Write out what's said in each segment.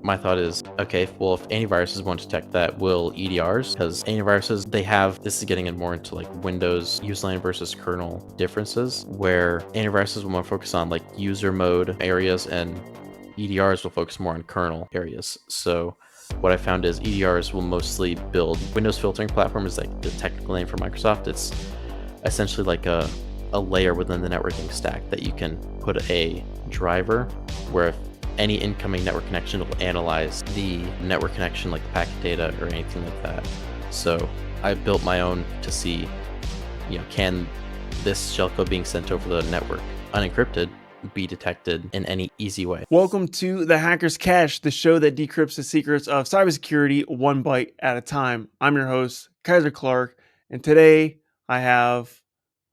my thought is, okay, well, if antiviruses won't detect that, will EDRs? Because antiviruses, this is getting in more into like Windows userland versus kernel differences, where antiviruses will more focus on like user mode areas and EDRs will focus more on kernel areas. So what I found is EDRs will mostly build Windows filtering platform is like the technical name for Microsoft. It's essentially like a layer within the networking stack that you can put a driver where if any incoming network connection will analyze the network connection, like the packet data or anything like that. So I built my own to see, can this shellcode being sent over the network unencrypted be detected in any easy way? Welcome to the Hacker's Cache, the show that decrypts the secrets of cybersecurity one byte at a time. I'm your host, Kyser Clark, and today I have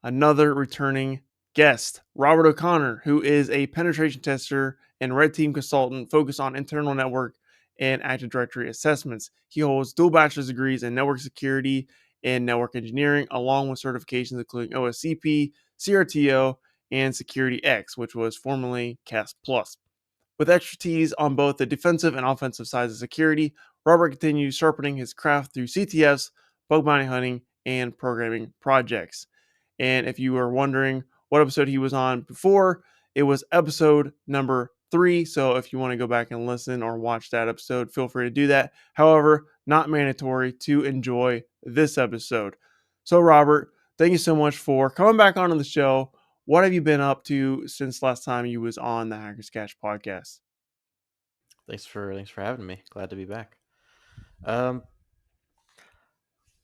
another returning guest, Robert O'Connor, who is a penetration tester and red team consultant focused on internal network and Active Directory assessments. He holds dual bachelor's degrees in network security and network engineering, along with certifications including OSCP, CRTO, and Security X, which was formerly CAS Plus. With expertise on both the defensive and offensive sides of security, Robert continues sharpening his craft through CTFs, bug bounty hunting, and programming projects. And if you were wondering what episode he was on before, it was episode number 3. So if you want to go back and listen or watch that episode, feel free to do that. However, not mandatory to enjoy this episode. So, Robert, thank you so much for coming back onto the show. What have you been up to since last time you was on the Hackers Cache podcast? Thanks for having me. Glad to be back. Um,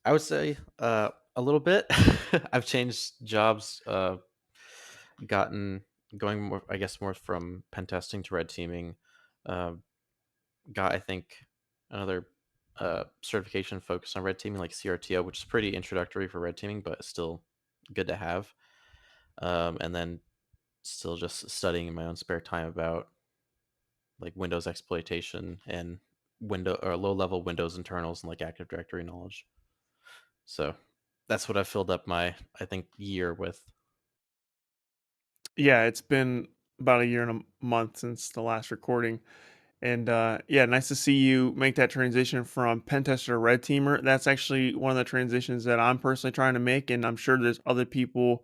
I would say a little bit. I've changed jobs, gotten going more, I guess, more from pen testing to red teaming. Uh, got, I think, another certification focused on red teaming, like CRTO, which is pretty introductory for red teaming, but still good to have. And then still just studying in my own spare time about like Windows exploitation and window or low level Windows internals and like Active Directory knowledge. So that's what I filled up my, I think, year with. Yeah, it's been about a year and a month since the last recording. And yeah, nice to see you make that transition from pen tester to red teamer. That's actually one of the transitions that I'm personally trying to make. And I'm sure there's other people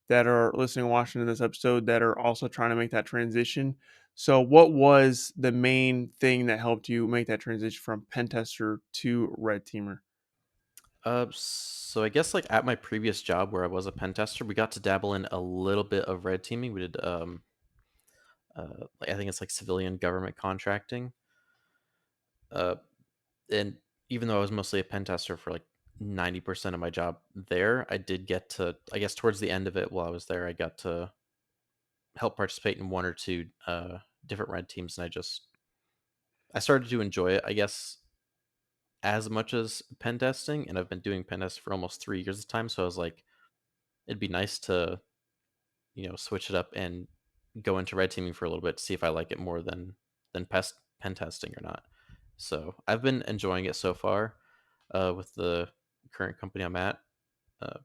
that are listening and watching to this episode that are also trying to make that transition. So, what was the main thing that helped you make that transition from pen tester to red teamer? So I guess like at my previous job where I was a pen tester, we got to dabble in a little bit of red teaming. We did, like, I think it's like civilian government contracting. Uh, and even though I was mostly a pen tester for like 90% of my job there, I did get to, I guess towards the end of it while I was there, I got to help participate in one or two different red teams. And I started to enjoy it, I guess, as much as pen testing. And I've been doing pen tests for almost 3 years of time. So I was like, it'd be nice to, switch it up and go into red teaming for a little bit to see if I like it more than pen testing or not. So I've been enjoying it so far with the current company I'm at. Uh,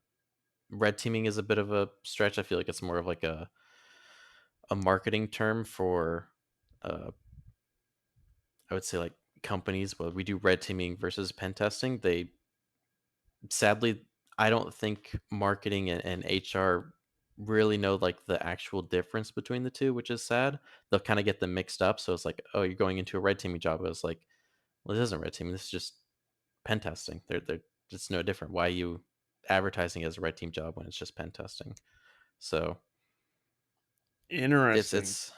red teaming is a bit of a stretch. I feel like it's more of like a marketing term for, uh, I would say like companies. Where we do red teaming versus pen testing. They sadly, I don't think marketing and HR really know like the actual difference between the two, which is sad. They'll kind of get them mixed up. So it's like, oh, you're going into a red teaming job. It's like, well, this isn't red teaming. This is just pen testing. They're it's no different. Why are you advertising as a red team job when it's just pen testing? So it's Interesting. it's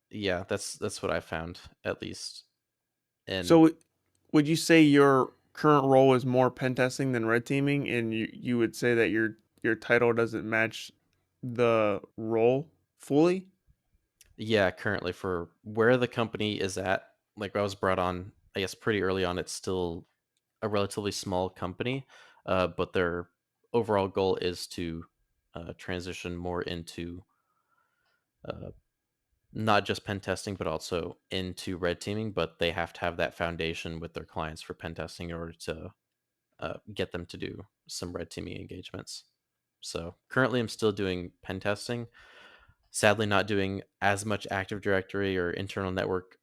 yeah, that's what I found at least. And So, would you say your current role is more pen testing than red teaming, and you would say that your title doesn't match the role fully? yeah, currently for where the company is at, like I was brought on, I guess pretty early on. It's still a relatively small company, but their overall goal is to transition more into uh, not just pen testing, but also into red teaming. But they have to have that foundation with their clients for pen testing in order to get them to do some red teaming engagements. So currently, I'm still doing pen testing. Sadly, not doing as much Active Directory or internal network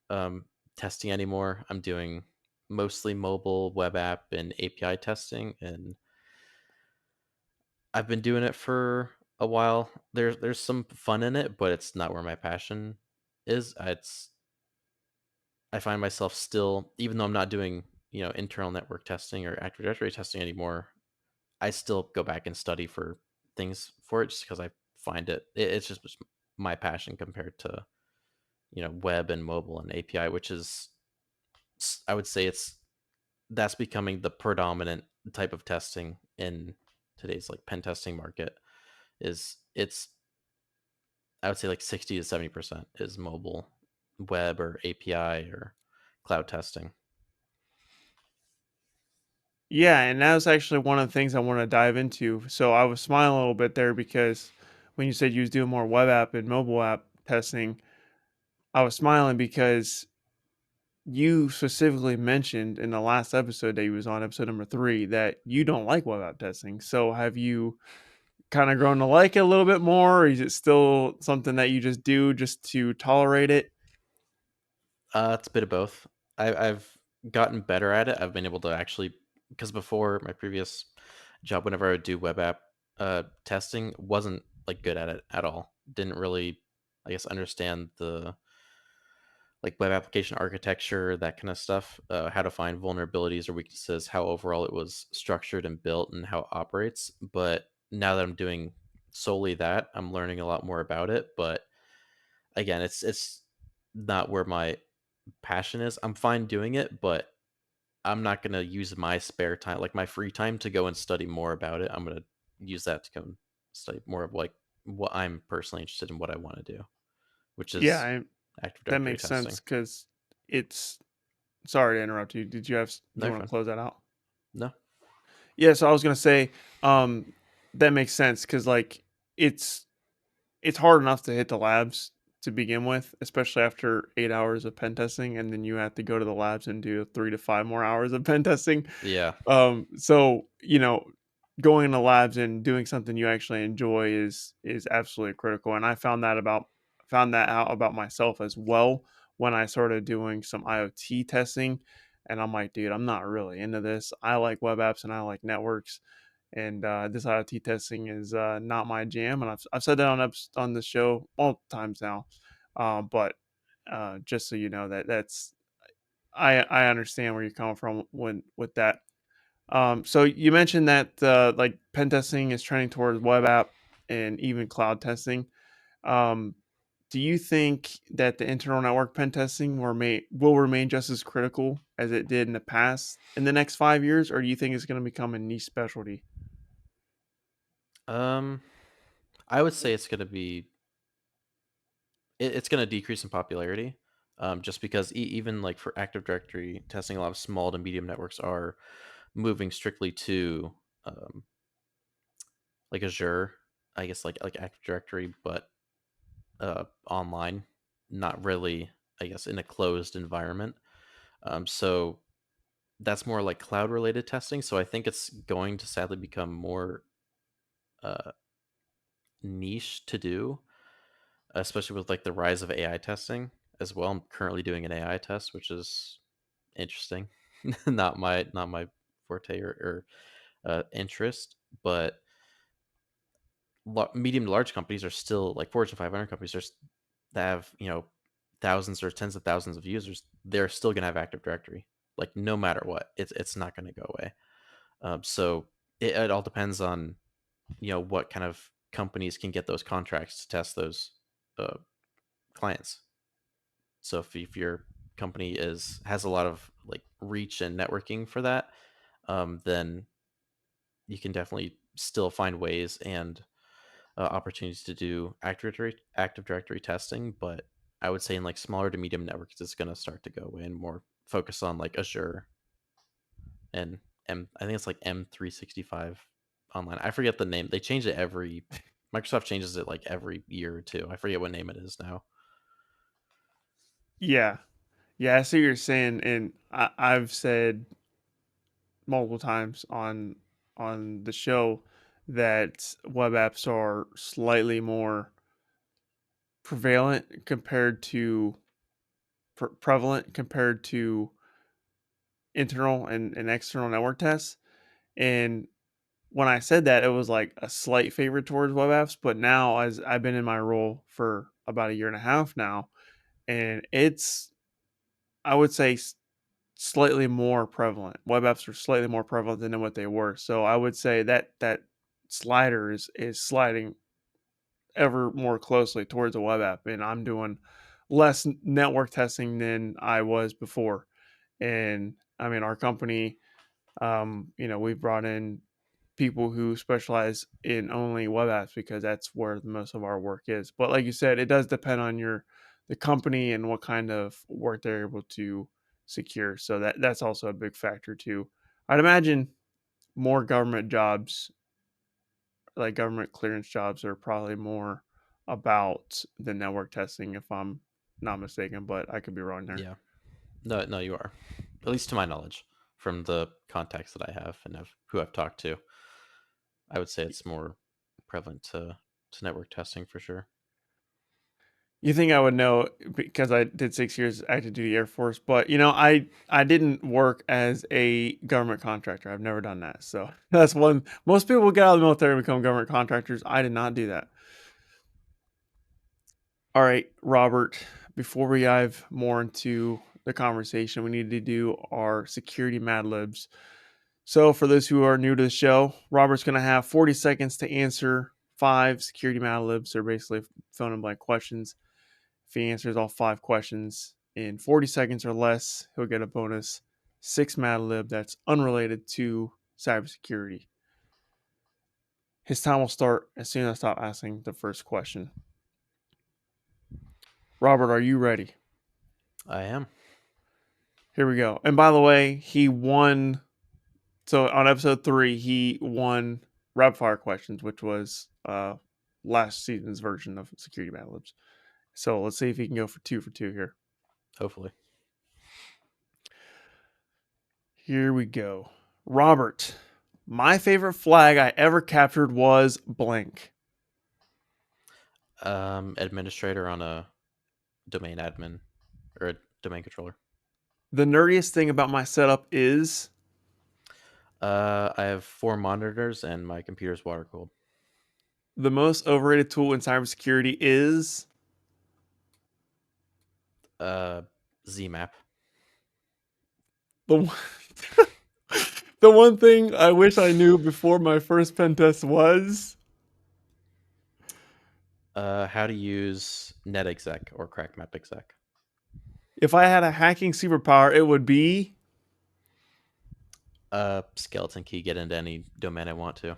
testing anymore. I'm doing mostly mobile, web app, and API testing, and I've been doing it for a while. There's some fun in it, but it's not where my passion is. I find myself still, even though I'm not doing internal network testing or Active Directory testing anymore, I still go back and study for things for it just because I find it's just my passion compared to web and mobile and API, which is I would say that's becoming the predominant type of testing in today's like pen testing market. Is it's I would say like 60 to 70% is mobile, web or API or cloud testing. Yeah, and that was actually one of the things I want to dive into. So I was smiling a little bit there because when you said you was doing more web app and mobile app testing, I was smiling because you specifically mentioned in the last episode that you was on, episode number 3, that you don't like web app testing. So have you kind of grown to like it a little bit more, or is it still something that you just do just to tolerate it? It's a bit of both. I've gotten better at it. I've been able to actually, because before my previous job, whenever I would do web app testing, wasn't like good at it at all. Didn't really, I guess, understand the like web application architecture, that kind of stuff, how to find vulnerabilities or weaknesses, how overall it was structured and built, and how it operates. But now that I'm doing solely that, I'm learning a lot more about it. But again, it's not where my passion is. I'm fine doing it, but I'm not gonna use my spare time, like my free time, to go and study more about it. I'm gonna use that to go and study more of like what I'm personally interested in, what I want to do, which Yeah, is Active that Directory makes sense testing. because it's sorry to interrupt you. Did you have No, you you're want to fine. close that out? No. Yeah, so I was gonna say, um, that makes sense because like it's it's hard enough to hit the labs to begin with, especially after 8 hours of pen testing, and then you have to go to the labs and do 3 to 5 more hours of pen testing. Yeah. So going to labs and doing something you actually enjoy is absolutely critical. And I found that out about myself as well when I started doing some IoT testing. And I'm like, dude, I'm not really into this. I like web apps and I like networks, and this IoT testing is not my jam. And I've said that on the show multiple times now. But just so you know that's I understand where you're coming from when with that. So you mentioned that like pen testing is trending towards web app and even cloud testing. Um, do you think that the internal network pen testing will remain just as critical as it did in the past in the next 5 years, or do you think it's going to become a niche specialty? Um, I would say it's gonna decrease in popularity, just because even like for Active Directory testing, a lot of small to medium networks are moving strictly to um, like Azure, I guess like Active Directory, but online, not really, I guess, in a closed environment. So that's more like cloud related testing. So I think it's going to sadly become more uh, niche to do, especially with like the rise of AI testing as well. I'm currently doing an AI test, which is interesting. Not my forte or interest, but medium to large companies are still like Fortune 500 companies that have thousands or tens of thousands of users. They're still going to have Active Directory, like no matter what. It's not going to go away. So it all depends on what kind of companies can get those contracts to test those uh, clients. So if your company is has a lot of like reach and networking for that, then you can definitely still find ways and opportunities to do Active Directory testing. But I would say in like smaller to medium networks, it's going to start to go away and more focus on like Azure and I think it's like M365 online. I forget the name. They change it every Microsoft changes it like every year or two. I forget what name it is now. Yeah, yeah, I see what you're saying, and I've said multiple times on the show that web apps are slightly more prevalent compared to prevalent compared to internal and external network tests. And when I said that, it was like a slight favor towards web apps. But now, as I've been in my role for about a year and a half now, and it's, I would say, slightly more prevalent. Web apps are slightly more prevalent than what they were. So I would say that that slider is sliding ever more closely towards a web app, and I'm doing less network testing than I was before. And I mean, our company, we've brought in people who specialize in only web apps because that's where most of our work is. But like you said, it does depend on the company and what kind of work they're able to secure. So that's also a big factor too. I'd imagine more government jobs, like government clearance jobs, are probably more about the network testing, if I'm not mistaken, but I could be wrong there. Yeah. No, no, you are. At least to my knowledge, from the contacts that I have and who I've talked to, I would say it's more prevalent to network testing for sure. You think I would know because I did 6 years active duty Air Force, but I didn't work as a government contractor. I've never done that. So that's one. Most people get out of the military and become government contractors. I did not do that. All right, Robert. Before we dive more into the conversation, we need to do our security Mad Libs. So, for those who are new to the show, Robert's going to have 40 seconds to answer 5 security Mad Libs. They're basically fill in blank questions. If he answers all 5 questions in 40 seconds or less, he'll get a bonus 6 Mad Lib that's unrelated to cybersecurity. His time will start as soon as I stop asking the first question. Robert, are you ready? I am. Here we go. And by the way, he won. So on episode 3, he won rapid fire questions, which was last season's version of Security Mad Libs. So let's see if he can go for two here. Hopefully. Here we go. Robert, my favorite flag I ever captured was blank. Administrator on a domain admin or a domain controller. The nerdiest thing about my setup is I have 4 monitors and my computer's water cooled. the most overrated tool in cybersecurity is Uh, ZMap. the the one thing I wish I knew before my first pen test was How to use netexec or crackmapexec. if I had a hacking superpower, it would be Skeleton key, get into any domain I want to.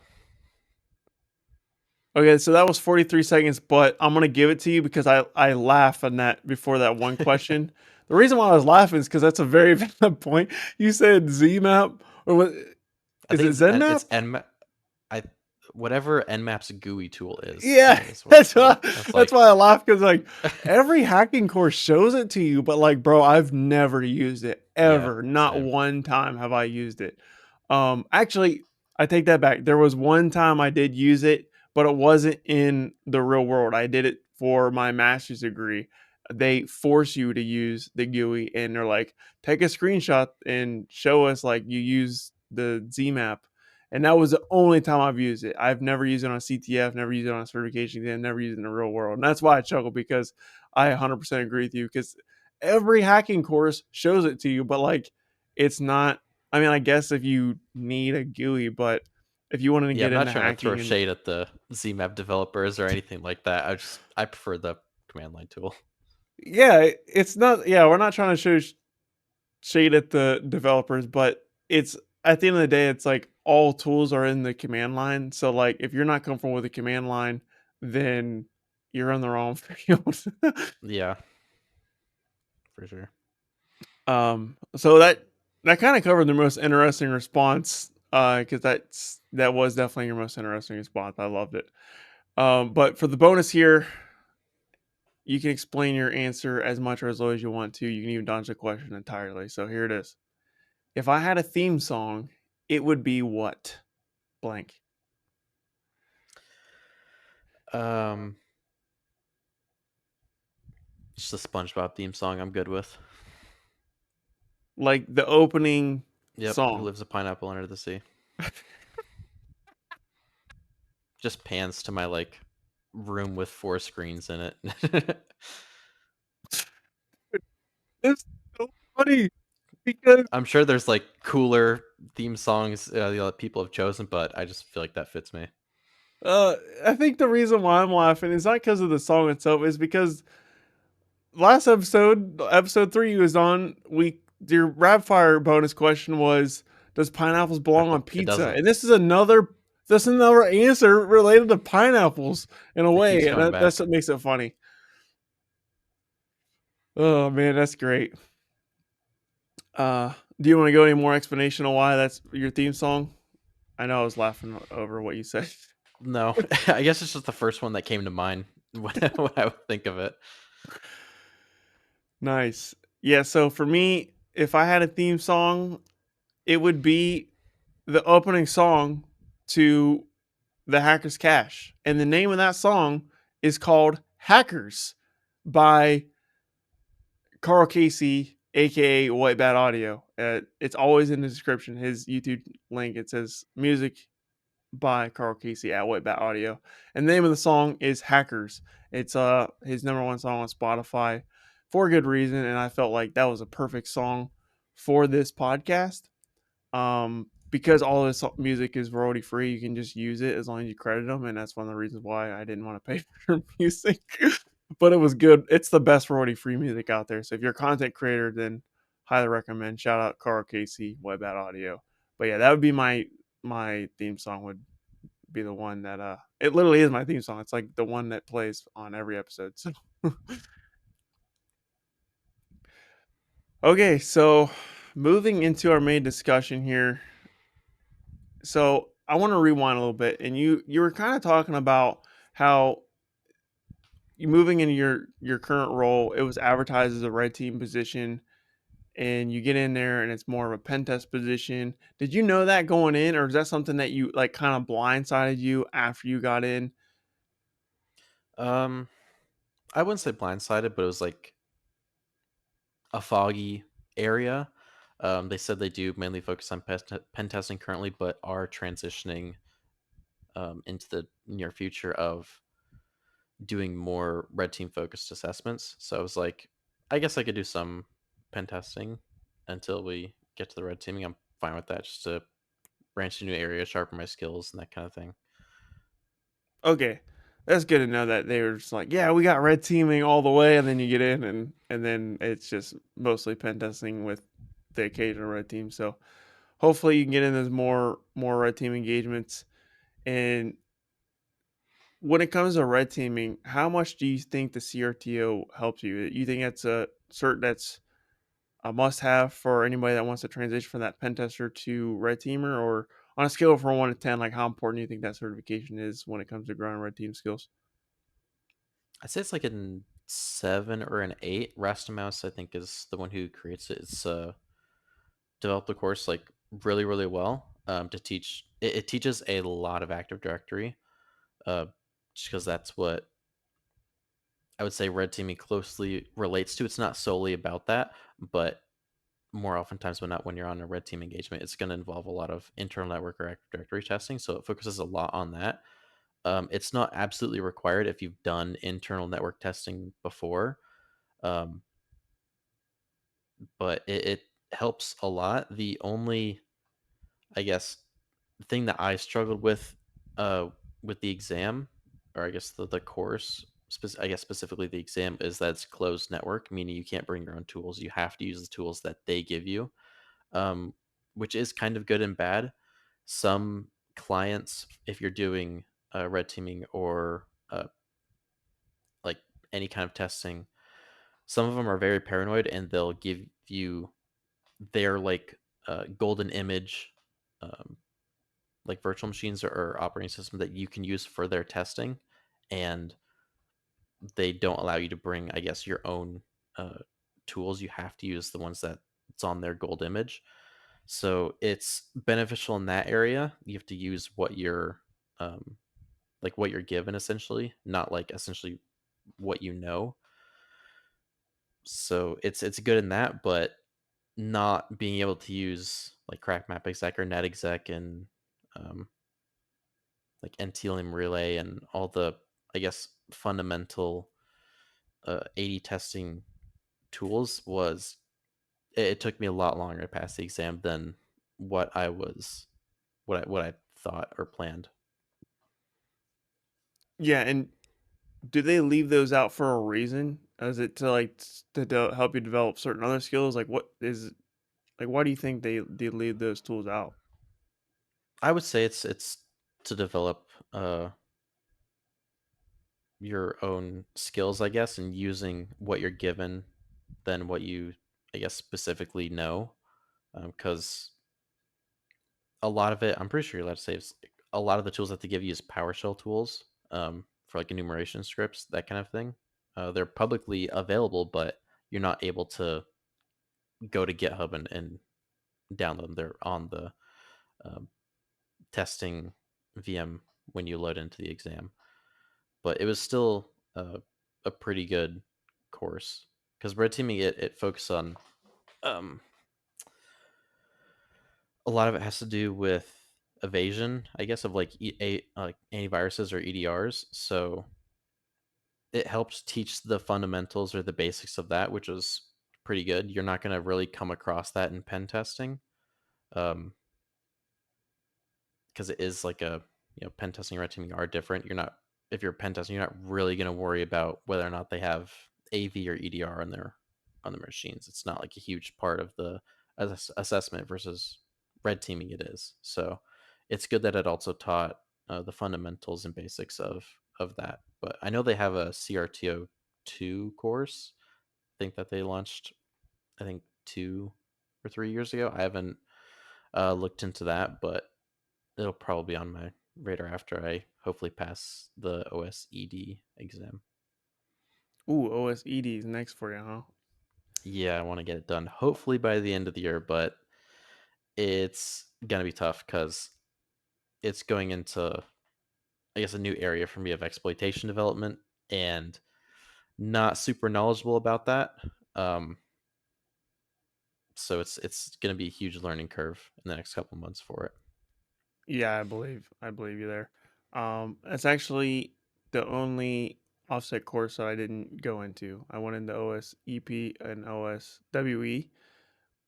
okay. So that was 43 seconds, but I'm gonna give it to you because I laughed on that before that one question. The reason why I was laughing is because that's a very valid point. You said ZMap or what? I Is think it ZenMap? it's nmap. I Whatever nmap's GUI tool is, I Yeah, think is what it's called. That's that's like, why I laugh because like every hacking course shows it to you, but like, bro, I've never used it yeah, ever. Not same. one time have I used it. Actually, I take that back. There was one time I did use it, but it wasn't in the real world. I did it for my master's degree. They force you to use the GUI, and they're like, take a screenshot and show us like you use the ZMap, and that was the only time I've used it. I've never used it on CTF, never used it on a certification exam, never used it in the real world. And that's why I chuckle because I 100% agree with you because every hacking course shows it to you, but like it's not. I mean, I guess if you need a GUI, but if you wanted to Yeah, get I'm not into trying to throw hacking and shade at the ZMap developers or anything like that. I prefer the command line tool. yeah, it's not. Yeah, we're not trying to show shade at the developers, but it's at the end of the day, it's like all tools are in the command line. So like if you're not comfortable with the command line, then you're in the wrong field. Yeah, for sure. So that kind of covered the most interesting response, because that was definitely your most interesting response. I loved it. But for the bonus here, you can explain your answer as much or as low as you want to. You can even dodge the question entirely. So here it is. If I had a theme song, it would be what? Blank. Um, Just the SpongeBob theme song I'm good with. Like the opening Yep. Who song. lives a pineapple under the sea? Just pans to my like room with 4 screens in it. It's so funny because I'm sure there's like cooler theme songs people have chosen, but I just feel like that fits me. I think the reason why I'm laughing is not because of the song itself, is because last episode, episode 3 was on, we your rapid fire bonus question was, does pineapples belong on It pizza? doesn't. And this is another answer related to pineapples in a It keeps way, and coming that's back. what makes it funny. Oh man, that's great. Do you want to go any more explanation on why that's your theme song? I know I was laughing over what you said. No, I guess it's just the first one that came to mind when I would think of it. Nice. Yeah, so for me, if I had a theme song, it would be the opening song to The Hacker's Cache. And the name of that song is called Hackers by Carl Casey, aka White Bat Audio. It's always in the description. His YouTube link, it says music by Carl Casey at White Bat Audio. And the name of the song is Hackers. It's his number one song on Spotify for a good reason. And I felt like that was a perfect song for this podcast. Because all this music is royalty free, you can just use it as long as you credit them, and that's one of the reasons why I didn't want to pay for music. But it was good. It's the best royalty free music out there. So if you're a content creator, then highly recommend. Shout out Carl Casey, Web at Audio. But yeah, that would be my theme song. Would be the one that it literally is my theme song. It's like the one that plays on every episode. So okay, so moving into our main discussion here, so I want to rewind a little bit, and you were kind of talking about how you moving into your current role, it was advertised as a red team position, and you get in there, and it's more of a pen test position. Did you know that going in, or is that something that you like kind of blindsided you after you got in? Um, I wouldn't say blindsided, but it was like a foggy area. They said they do mainly focus on pen testing currently, but are transitioning into the near future of doing more red team focused assessments. So I was like, I guess I could do some pen testing until we get to the red teaming. I'm fine with that, just to branch to new areas, sharpen my skills, and that kind of thing. Okay, that's good to know that they were just like, yeah, we got red teaming all the way, and then you get in, and then it's just mostly pen testing with the occasional red team. So hopefully you can get in those more red team engagements. And when it comes to red teaming, how much do you think the CRTO helps you? You think that's a must have for anybody that wants to transition from that pen tester to red teamer, or on a scale from 1 to 10, like how important do you think that certification is when it comes to growing red team skills? I'd say it's like an 7 or an 8. Rastamouse, I think, is the one who creates it. It's developed the course like really, really well to teach. It teaches a lot of Active Directory, uh, just because that's what I would say red teaming closely relates to. It's not solely about that, but more oftentimes than not, when you're on a red team engagement, it's going to involve a lot of internal network or Active Directory testing. So it focuses a lot on that. It's not absolutely required if you've done internal network testing before, um, but it helps a lot. The only, I guess, thing that I struggled with the exam, or I guess the course, I guess specifically the exam, is that it's closed network, meaning you can't bring your own tools. You have to use the tools that they give you, um, which is kind of good and bad. Some clients, if you're doing red teaming or like any kind of testing, some of them are very paranoid and they'll give you their like golden image, um, like virtual machines or operating system that you can use for their testing, and they don't allow you to bring, I guess, your own uh, tools. You have to use the ones that it's on their gold image. So it's beneficial in that area. You have to use what you're um, like what you're given essentially, not like essentially what you know. So it's good in that, but not being able to use like crack map exec or net exec and um, like Ntelium relay and all the, I guess, fundamental AD testing tools was it took me a lot longer to pass the exam than what I was what I thought or planned. Yeah, and do they leave those out for a reason? Is it to help you develop certain other skills? Like what is like why do you think they leave those tools out? I would say it's to develop your own skills, I guess, and using what you're given than what you, I guess, specifically know. Because a lot of it, I'm pretty sure you're allowed to say, a lot of the tools that they give you is PowerShell tools for like enumeration scripts, that kind of thing. They're publicly available, but you're not able to go to GitHub and download them. They're on the um, testing VM when you load into the exam. But it was still a pretty good course because red teaming it focused on um, a lot of it has to do with evasion, I guess, of like like antiviruses or EDRs. So it helps teach the fundamentals or the basics of that, which is pretty good. You're not going to really come across that in pen testing. Um, because it is like a pen testing and red teaming are different. You're not if you're pen testing, you're not really going to worry about whether or not they have AV or EDR on their machines. It's not like a huge part of the assessment versus red teaming. It is so it's good that it also taught the fundamentals and basics of that. But I know they have a CRTO 2 course. I think that they launched. I think 2 or 3 years ago. I haven't looked into that, but it'll probably be on my radar after I hopefully pass the OSED exam. Ooh, OSED is next for you, huh? Yeah, I want to get it done hopefully by the end of the year, but it's gonna be tough because it's going into, I guess, a new area for me of exploitation development and not super knowledgeable about that. Um, so it's gonna be a huge learning curve in the next couple months for it. Yeah, I believe you there. It's actually the only offset course that I didn't go into. I went into OSEP and OSWE.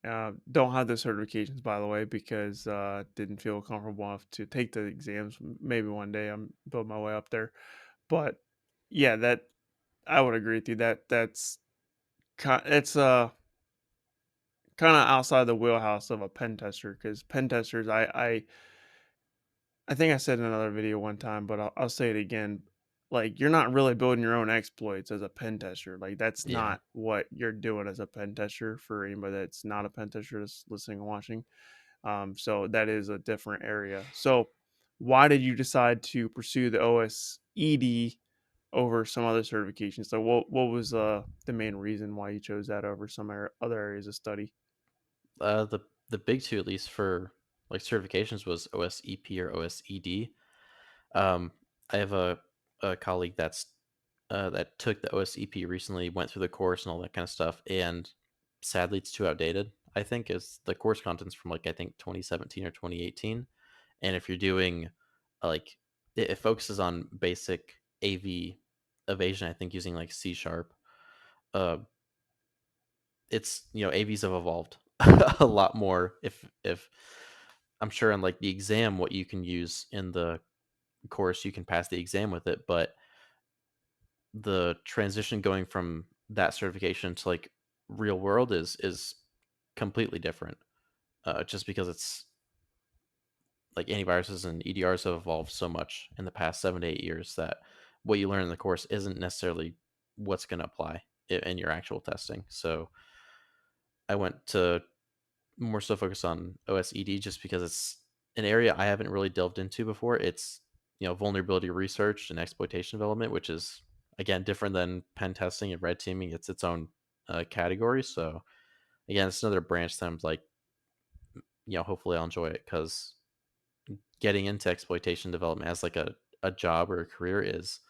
Don't have the certifications, by the way, because didn't feel comfortable enough to take the exams. Maybe one day I'm building my way up there. But yeah, that I would agree with you. It's kind of outside the wheelhouse of a pen tester because pen testers, I think I said in another video one time, but I'll say it again. Like, you're not really building your own exploits as a pen tester. Like, that's Yeah. not what you're doing as a pen tester for anybody that's not a pen tester that's listening and watching. So that is a different area. So, why did you decide to pursue the OSED over some other certifications? So, what was the main reason why you chose that over some other areas of study? The big two, at least for like certifications, was OSEP or OSED. Um, I have a colleague that took the OSEP recently, went through the course and all that kind of stuff, and sadly, it's too outdated. I think is the course contents from like I think 2017 or 2018, and if you're doing like it focuses on basic AV evasion, I think using like C sharp. Uh, it's AVs have evolved a lot more. If I'm sure on like the exam, what you can use in the course, you can pass the exam with it, but the transition going from that certification to like real world is completely different. Just because it's like antiviruses and EDRs have evolved so much in the past 7 to 8 years that what you learn in the course isn't necessarily what's going to apply in your actual testing. So I went to more so focus on OSED just because it's an area I haven't really delved into before. It's vulnerability research and exploitation development, which is again different than pen testing and red teaming. It's its own category. So again, it's another branch that I'm like, hopefully I'll enjoy it because getting into exploitation development as like a job or a career is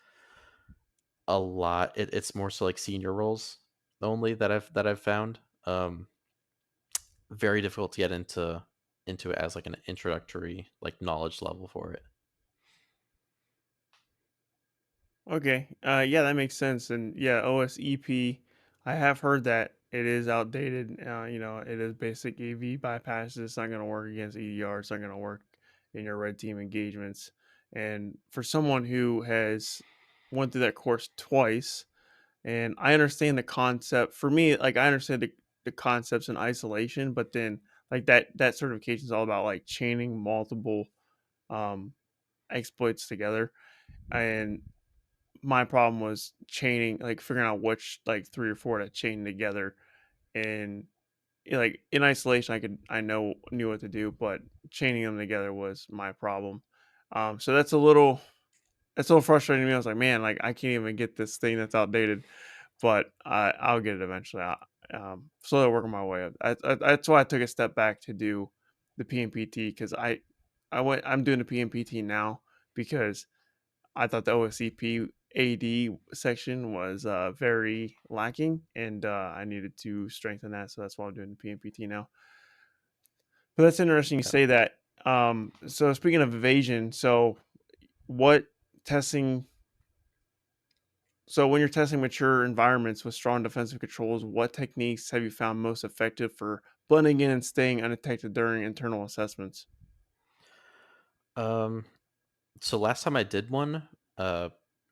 a lot. It's more so like senior roles. only that I've found. Very difficult to get into it as like an introductory like knowledge level for it. Okay. Yeah, that makes sense. And yeah, OSEP, I have heard that it is outdated. It is basic AV bypasses. It's not going to work against EDR. It's not going to work in your red team engagements. And for someone who has went through that course twice, and I understand the concept. For me, like I understand the concepts in isolation, but then like that certification is all about like chaining multiple um exploits together. And my problem was chaining, like figuring out which like three or four to chain together. And like in isolation, I knew what to do, but chaining them together was my problem. So that's a little frustrating to me. I was like, man, like I can't even get this thing that's outdated, but I'll get it eventually. Slowly working my way up. That's why I took a step back to do the PMPT because I'm doing the PMPT now because I thought the OSCP AD section was very lacking, and I needed to strengthen that. So that's why I'm doing the PMPT now. But that's interesting you Yeah. say that. So speaking of evasion, so what testing? So when you're testing mature environments with strong defensive controls, what techniques have you found most effective for blending in and staying undetected during internal assessments? Um, so last time I did one,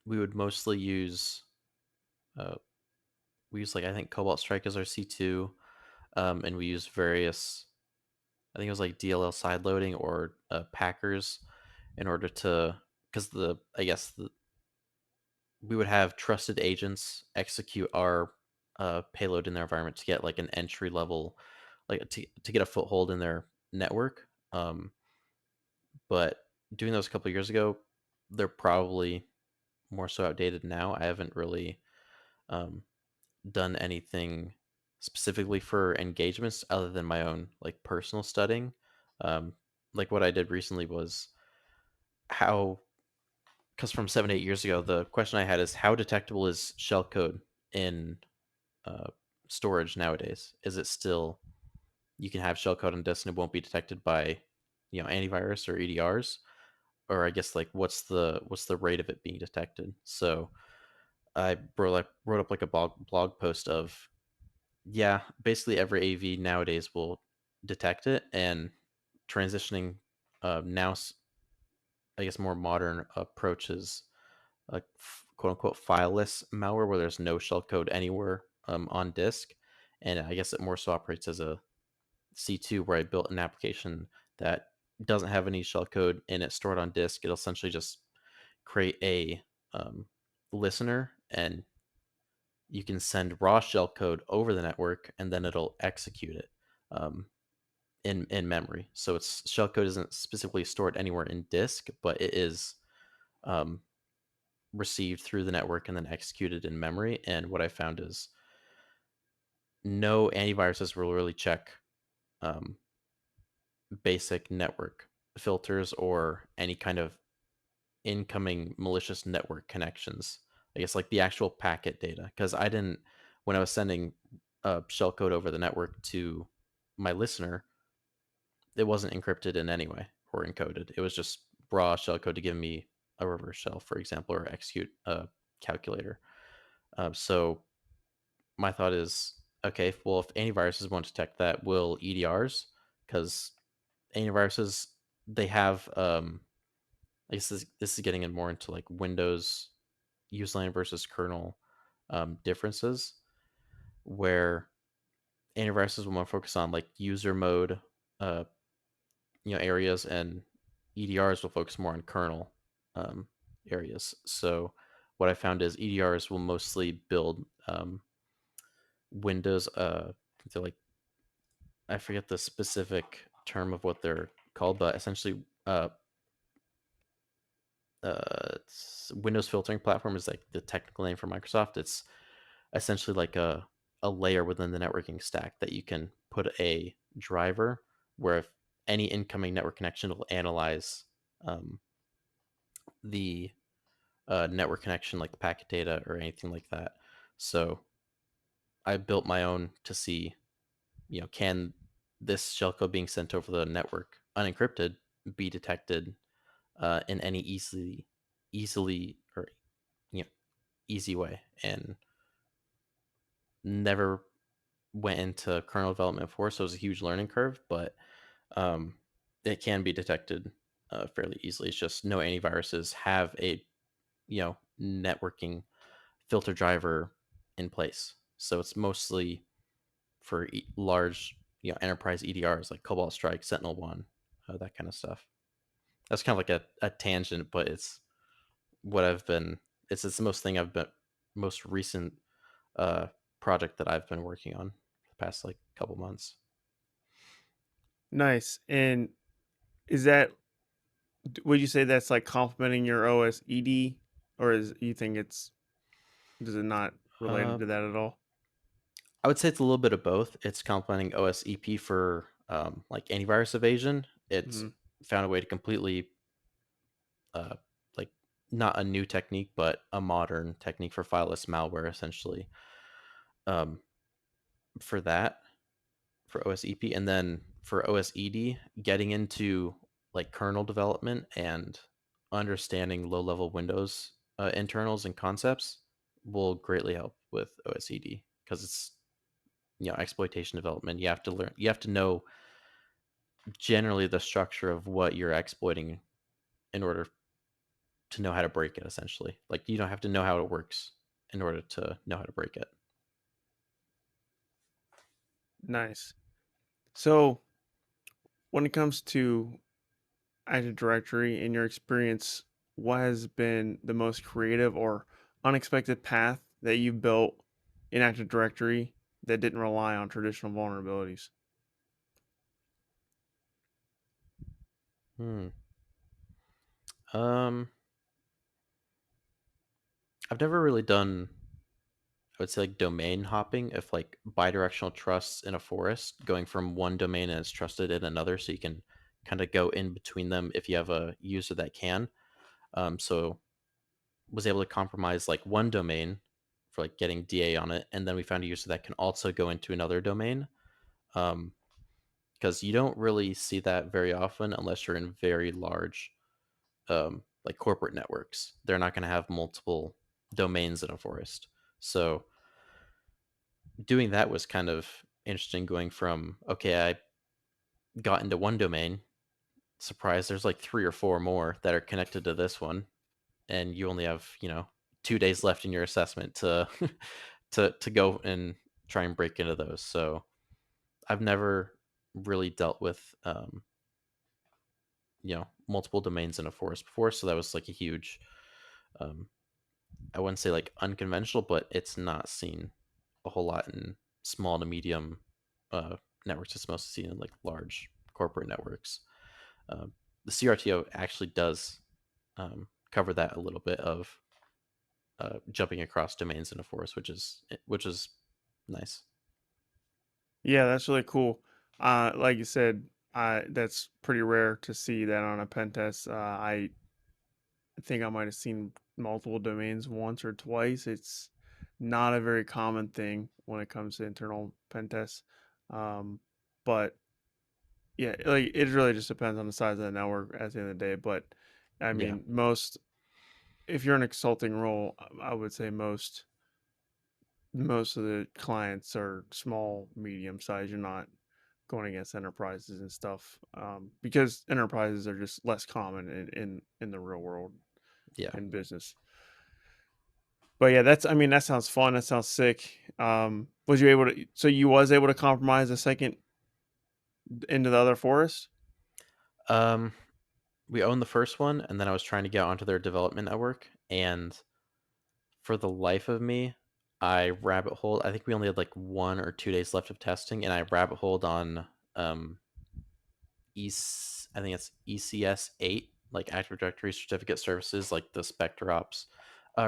we would mostly use uh, we use like I think Cobalt Strike as our C2, and we use various. I think it was like DLL sideloading or packers in order to because the I guess we would have trusted agents execute our payload in their environment to get like an entry level, like to get a foothold in their network. But doing those a couple years ago, they're probably more so outdated now. I haven't really um, done anything specifically for engagements other than my own like personal studying. Um, like what I did recently was how, because from 7 8 years ago, the question I had is how detectable is shellcode in uh, storage nowadays? Is it still you can have shellcode on disk and it won't be detected by antivirus or EDRs? Or I guess like what's the rate of it being detected? So I wrote up like a blog post of yeah, basically every AV nowadays will detect it, and transitioning now I guess more modern approaches like quote unquote fileless malware where there's no shellcode anywhere on disk, and I guess it more so operates as a C2 where I built an application that doesn't have any shellcode in it stored on disk. It'll essentially just create a listener, and you can send raw shellcode over the network, and then it'll execute it um, in memory. So its shellcode isn't specifically stored anywhere in disk, but it is um, received through the network and then executed in memory. And what I found is no antiviruses will really check um, basic network filters or any kind of incoming malicious network connections. I guess like the actual packet data, because I didn't when I was sending shellcode over the network to my listener, it wasn't encrypted in any way or encoded. It was just raw shellcode to give me a reverse shell, for example, or execute a calculator. So my thought is, okay, well, if antiviruses won't detect that, will EDRs? Because antiviruses, they have, I guess this is getting in more into like Windows userland versus kernel differences, where antiviruses will more focus on like user mode, uh, areas, and EDRs will focus more on kernel um, areas. So what I found is EDRs will mostly build Windows. They're like I forget the specific term of what they're called, but essentially, Windows filtering platform is like the technical name for Microsoft. It's essentially like a layer within the networking stack that you can put a driver where if any incoming network connection will analyze um, the network connection, like the packet data or anything like that. So I built my own to see, can this shellcode being sent over the network unencrypted be detected in any easily or you know easy way, and never went into kernel development before, so it was a huge learning curve, but um, it can be detected fairly easily. It's just no antiviruses have a networking filter driver in place, so it's mostly for large enterprise EDRs like Cobalt Strike, Sentinel One, that kind of stuff. That's kind of like a tangent, but it's what I've been. It's the most thing I've been most recent uh, project that I've been working on the past like couple months. Nice. And is that would you say that's like complementing your OSED, or is you think it's does it not related Uh, to that at all? I would say it's a little bit of both. It's complementing OSEP for like antivirus evasion. It's Mhm. found a way to completely uh, like not a new technique, but a modern technique for fileless malware, essentially. Um, for that, for OSEP, and then for OSED, getting into like kernel development and understanding low-level Windows internals and concepts will greatly help with OSED because it's exploitation development. You have to learn. You have to know generally the structure of what you're exploiting in order to know how to break it. Essentially, like you don't have to know how it works in order to know how to break it. Nice. So when it comes to Active Directory, in your experience, what has been the most creative or unexpected path that you've built in Active Directory that didn't rely on traditional vulnerabilities? Hmm. Um, I've never really done, I would say, like domain hopping, if like bidirectional trusts in a forest, going from one domain and it's trusted in another, so you can kind of go in between them if you have a user that can. So was able to compromise like one domain for like getting DA on it, and then we found a user that can also go into another domain. Um, because you don't really see that very often unless you're in very large like corporate networks. They're not going to have multiple domains in a forest. So doing that was kind of interesting, going from, okay, I got into one domain, surprise, there's like three or four more that are connected to this one, and you only have 2 days left in your assessment to to go and try and break into those. So I've never really dealt with multiple domains in a forest before, so that was like a huge, um, I wouldn't say like unconventional, but it's not seen a whole lot in small to medium uh, networks. It's mostly seen in like large corporate networks. The CRTO actually does cover that a little bit of jumping across domains in a forest, which is nice. Yeah, that's really cool. Like you said, that's pretty rare to see that on a pen test. I think I might have seen multiple domains once or twice. It's not a very common thing when it comes to internal pen tests. Um, but yeah, like it really just depends on the size of the network at the end of the day. But I Yeah, mean, most if you're in a consulting role, I would say most of the clients are small, medium size. You're not going against enterprises and stuff because enterprises are just less common in the real world yeah. in business. But yeah, that's I mean that sounds fun. That sounds sick. Was you able to? So you was able to compromise a second into the other forest? Um, we own the first one, and then I was trying to get onto their development network, and for the life of me, I rabbit hole. I think we only had like 1 or 2 days left of testing, and I rabbit holed on I think it's ECS 8, like Active Directory Certificate Services, like the SpectreOps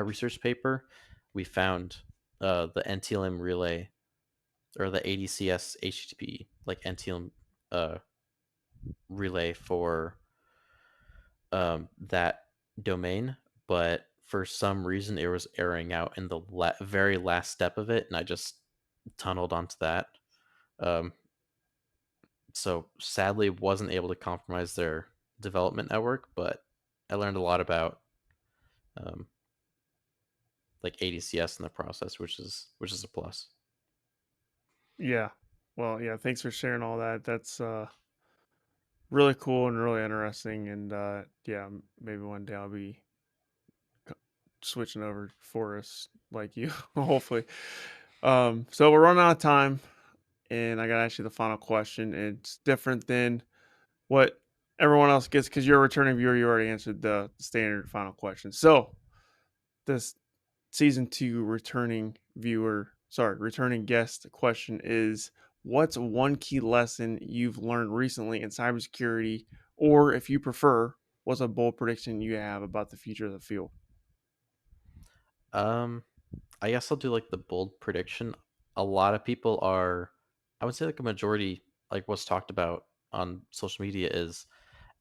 research paper. We found the NTLM relay, or the ADCS HTTP, like NTLM uh, relay for that domain, but for some reason it was erroring out in the very last step of it, and I just tunneled onto that. Um, so sadly, wasn't able to compromise their development network, but I learned a lot about um, like ADCS in the process, which is a plus. Yeah. Well, yeah, thanks for sharing all that. That's really cool and really interesting. And yeah, maybe one day I'll be co- switching over for us like you, hopefully. So we're running out of time, and I got to ask you the final question. It's different than what everyone else gets because you're a returning viewer. You already answered the standard final question. So this season two returning guest question is, what's one key lesson you've learned recently in cybersecurity, or if you prefer, what's a bold prediction you have about the future of the field? Um, I guess I'll do like the bold prediction. A lot of people are, I would say, like a majority, like what's talked about on social media is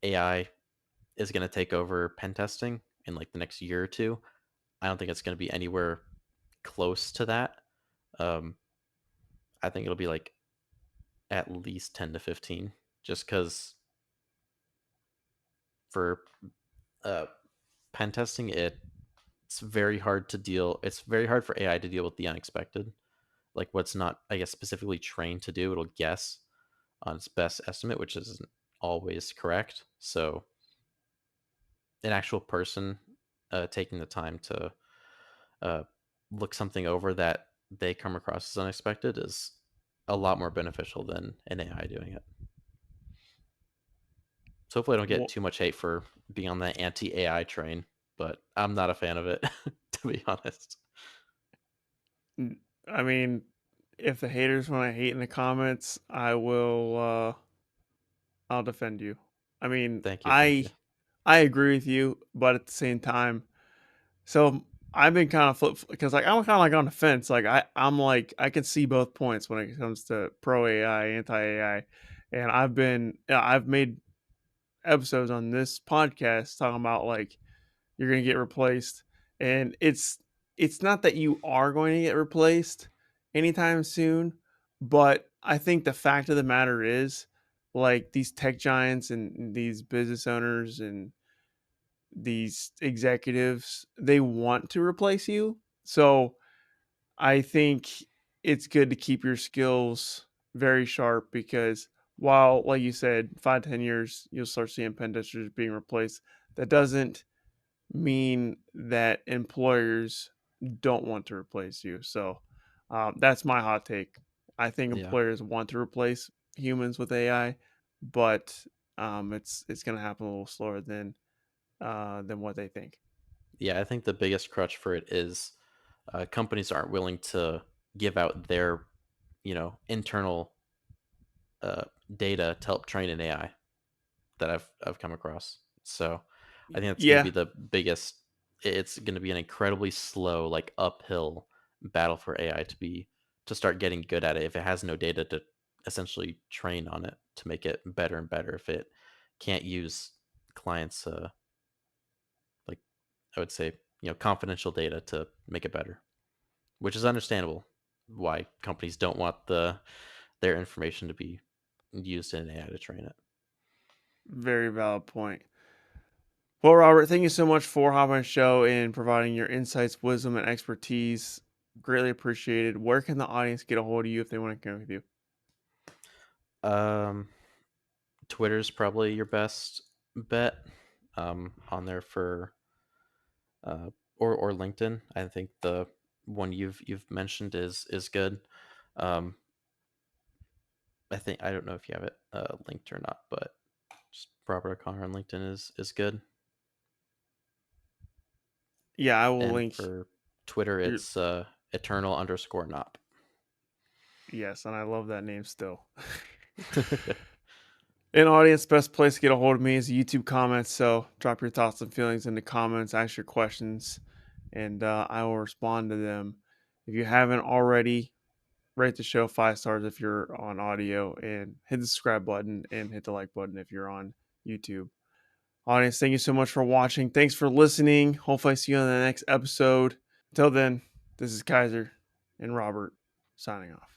AI is going to take over pen testing in like the next year or two. I don't think it's going to be anywhere close to that. Um, I think it'll be like at least 10 to 15, just because for uh, pen testing, it's very hard to deal. It's very hard for AI to deal with the unexpected, like what's not, I guess, specifically trained to do. It'll guess on its best estimate, which isn't always correct. So an actual person taking the time to uh, look something over that they come across as unexpected is a lot more beneficial than an AI doing it. So hopefully I don't get Well, too much hate for being on the anti-AI train, but I'm not a fan of it, to be honest. I mean, if the haters want to hate in the comments, I'll defend you. I mean, Thank you, thank you. I agree with you, but at the same time, so I've been kind of flip because like I'm kind of like on the fence. Like I'm like I can see both points when it comes to pro AI, anti AI, and I've made episodes on this podcast talking about like you're gonna get replaced, and it's not that you are going to get replaced anytime soon, but I think the fact of the matter is like these tech giants and these business owners and these executives, they want to replace you. So I think it's good to keep your skills very sharp because while, like you said, 5, 10 years, you'll start seeing pen testers being replaced. That doesn't mean that employers don't want to replace you. So that's my hot take. I think Yeah. employers want to replace humans with AI, but it's going to happen a little slower than what they think. Yeah, I think the biggest crutch for it is companies aren't willing to give out their, internal uh, data to help train an AI that I've come across. So I think that's going to Yeah, be the biggest. It's going to be an incredibly slow, like uphill battle for AI to start getting good at it if it has no data to essentially train on it to make it better and better. If it can't use clients, like I would say, confidential data to make it better, which is understandable why companies don't want their information to be used in AI to train it. very valid point. Well, Robert, thank you so much for hopping on the show and providing your insights, wisdom, and expertise. Greatly appreciated. Where can the audience get a hold of you if they want to connect with you? Um, Twitter's probably your best bet. On there for uh, or LinkedIn. I think the one you've mentioned is good. Um, I think I don't know if you have it linked or not, but just Robert O'Connor on LinkedIn is good. Yeah, I will And link for Twitter, your. it's eternal underscore nop. Yes, and I love that name still. An audience, best place to get a hold of me is YouTube comments. So drop your thoughts and feelings in the comments, ask your questions, and I will respond to them. If you haven't already, rate the show 5 stars if you're on audio, and hit the subscribe button and hit the like button if you're on YouTube. Audience, thank you so much for watching. Thanks for listening. Hopefully, I see you on the next episode. Until then, this is Kyser and Robert signing off.